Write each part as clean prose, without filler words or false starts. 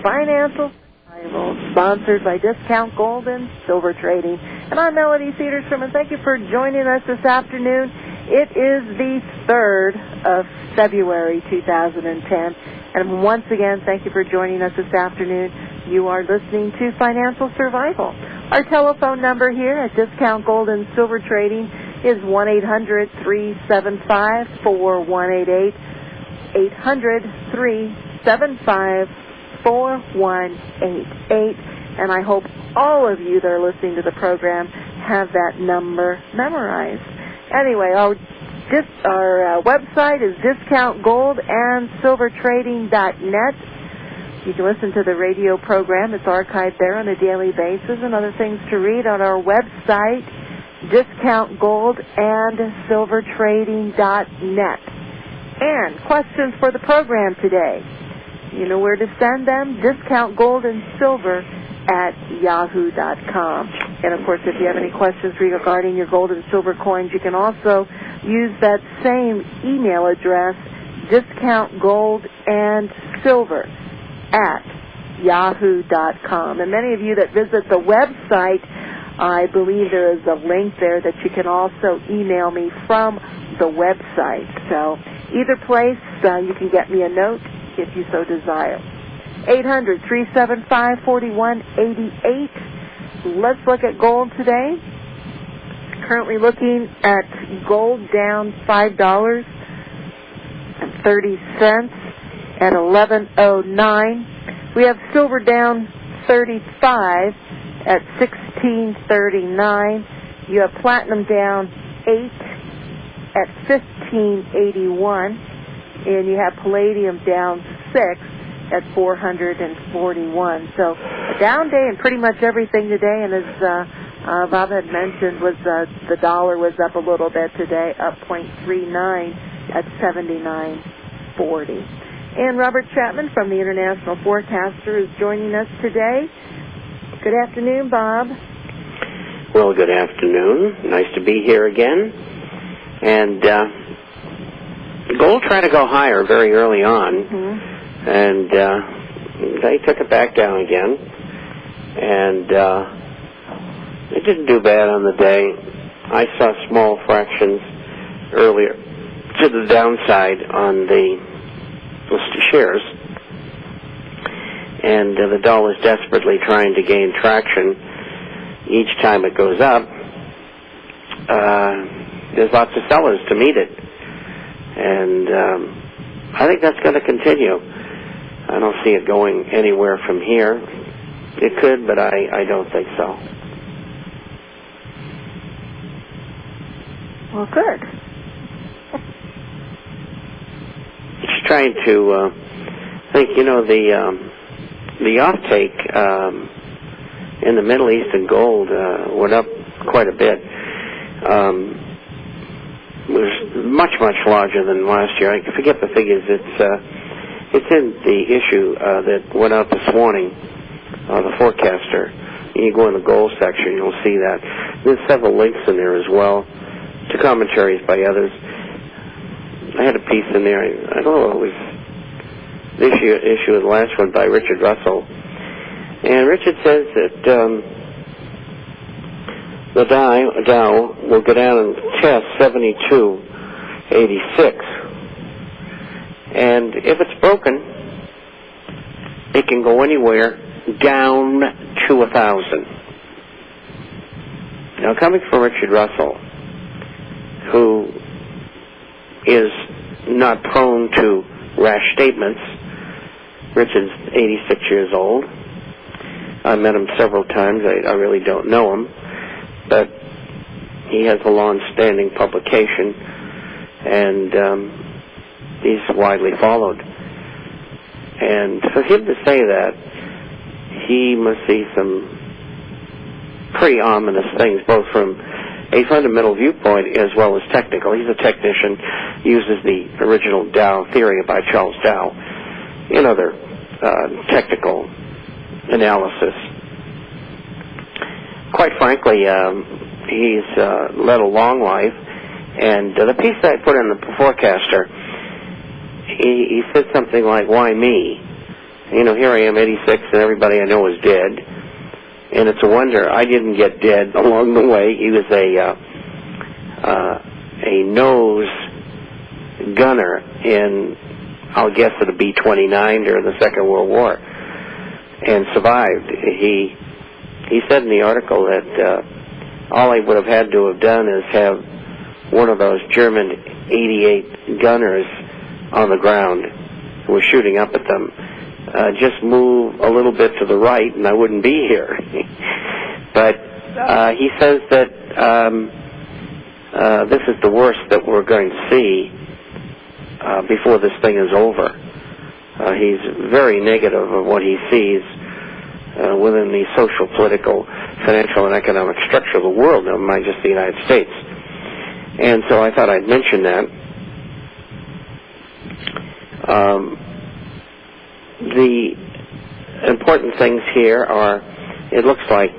Financial Survival, sponsored by Discount Gold and Silver Trading. And I'm Melody Cedarstrom, and thank you for joining us this afternoon. It is the 3rd of February, 2010. And once again, thank you for joining us this afternoon. You are listening to Financial Survival. Our telephone number here at Discount Gold and Silver Trading is 1-800-375-4188, 800-375-4188. And I hope all of you that are listening to the program have that number memorized. Anyway, our website is discountgoldandsilvertrading.net. You can listen to the radio program. It's archived there on a daily basis, and other things to read on our website, discountgoldandsilvertrading.net. And questions for the program today. You know where to send them, discountgoldandsilver@yahoo.com. And, of course, if you have any questions regarding your gold and silver coins, you can also use that same email address, discountgoldandsilver@yahoo.com. And many of you that visit the website, I believe there is a link there that you can also email me from the website. So either place, you can get me a note if you so desire. 800-375-4188. Let's look at gold today. Currently looking at gold down $5.30 at 11.09. We have silver down 35 at 16.39. You have platinum down 8 at 15.81. And you have palladium down 6 at 441. So a down day in pretty much everything today. And as Bob had mentioned, was the dollar was up a little bit today, up 0.39 at 79.40. And Robert Chapman from the International Forecaster is joining us today. Good afternoon, Bob. Well, good afternoon. Nice to be here again. And gold tried to go higher very early on, and they took it back down again. And it didn't do bad on the day. I saw small fractions earlier to the downside on the list of shares, and the dollar is desperately trying to gain traction. Each time it goes up, there's lots of sellers to meet it, and I think that's going to continue. I don't see it going anywhere from here. It could, but I don't think so. Well, good. Just trying to think, the offtake in the Middle East in gold went up quite a bit. It was much larger than last year. I forget the figures. It's in the issue that went out this morning, the forecaster. You go in the gold section, you'll see that. There's several links in there as well to commentaries by others. I had a piece in there. I don't know, it was the issue of the last one by Richard Russell. And Richard says that the Dow will go down and test 72.86. And if it's broken, it can go anywhere down to 1,000. Now, coming from Richard Russell, who is not prone to rash statements. Richard's 86 years old. I met him several times. I really don't know him, but he has a long-standing publication, and he's widely followed. And for him to say that, he must see some pretty ominous things, both from a fundamental viewpoint as well as technical. He's a technician, uses the original Dow theory by Charles Dow in other technical analysis. Quite frankly, he's led a long life, and the piece that I put in the forecaster, he said something like, "Why me?" Here I am, 86, and everybody I know is dead. And it's a wonder I didn't get dead along the way. He was a nose gunner in, I'll guess it a B-29 during the Second World War, and survived. He said in the article that all he would have had to have done is have one of those German 88 gunners on the ground who was shooting up at them. Just move a little bit to the right and I wouldn't be here. But he says that this is the worst that we're going to see before this thing is over. He's very negative of what he sees within the social, political, financial, and economic structure of the world, never mind just the United States. And so I thought I'd mention that. The important things here are, it looks like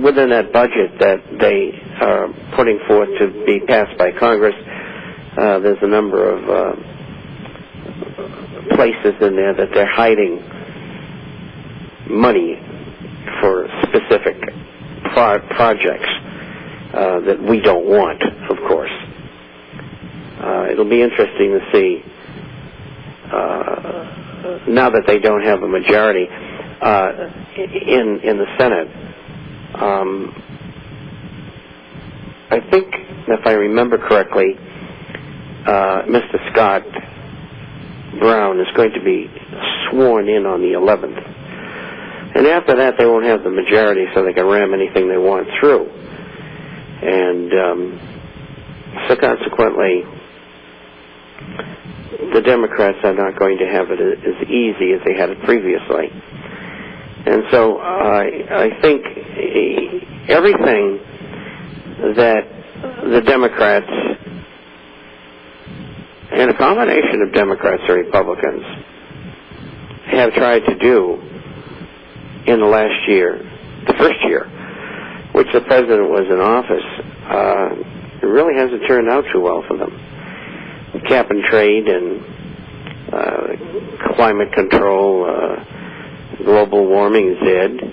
within that budget that they are putting forth to be passed by Congress, there's a number of places in there that they're hiding money for specific projects that we don't want, of course. It'll be interesting to see, now that they don't have a majority in the Senate. I think, if I remember correctly, Mr. Scott Brown is going to be sworn in on the 11th. And after that, they won't have the majority, so they can ram anything they want through. And so consequently, the Democrats are not going to have it as easy as they had it previously. And so I think everything that the Democrats, and a combination of Democrats and Republicans, have tried to do in the last year, the first year, which the president was in office, it really hasn't turned out too well for them. Cap and trade and climate control, global warming is dead,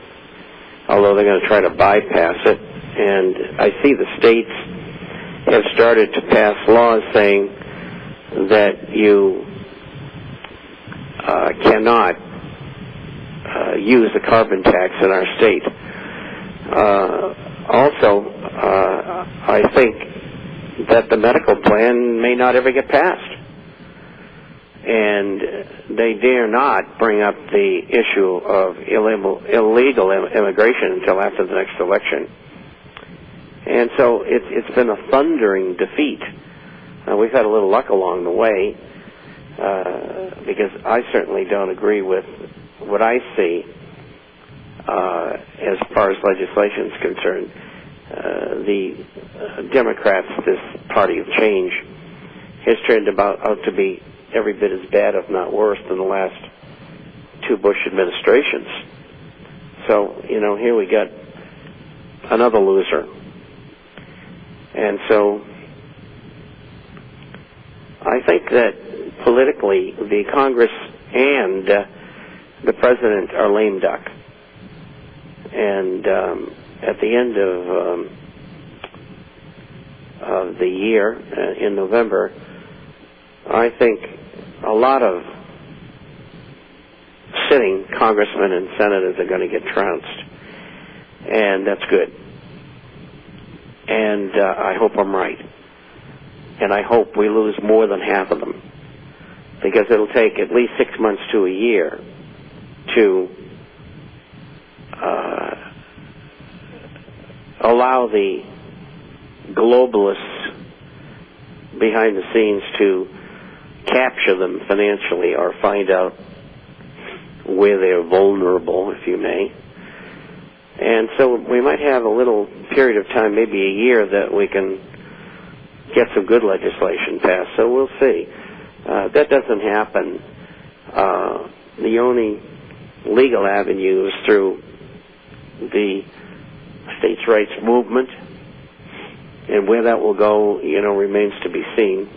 although they're going to try to bypass it. And I see the states have started to pass laws saying that you cannot use the carbon tax in our state. Also, I think that the medical plan may not ever get passed. And they dare not bring up the issue of illegal immigration until after the next election. And so it's been a thundering defeat. We've had a little luck along the way, because I certainly don't agree with what I see as far as legislation is concerned. The Democrats, this party of change, has turned out to be every bit as bad, if not worse, than the last two Bush administrations. So, here we got another loser. And so I think that politically the Congress and the president are lame duck. And at the end of the year, in November, I think a lot of sitting congressmen and senators are going to get trounced. And that's good. And I hope I'm right. And I hope we lose more than half of them. Because it'll take at least 6 months to a year to allow the globalists behind the scenes to capture them financially or find out where they're vulnerable, if you may. And so we might have a little period of time, maybe a year, that we can get some good legislation passed. So we'll see. That doesn't happen. The only legal avenue is through the states' rights movement, and where that will go, remains to be seen.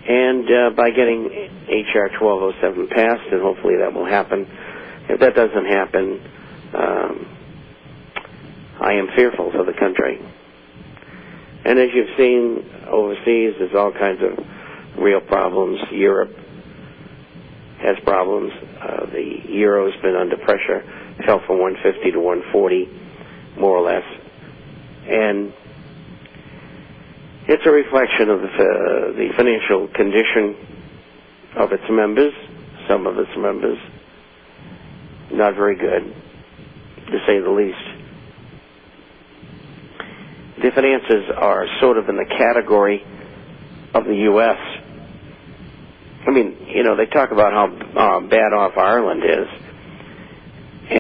And by getting H.R. 1207 passed, and hopefully that will happen. If that doesn't happen, I am fearful for the country. And as you've seen overseas, there's all kinds of real problems. Europe has problems. The euro's been under pressure, fell from 150 to 140, more or less. And it's a reflection of the financial condition of its members, some of its members. Not very good, to say the least. The finances are sort of in the category of the U.S. I mean, you know, they talk about how bad off Ireland is.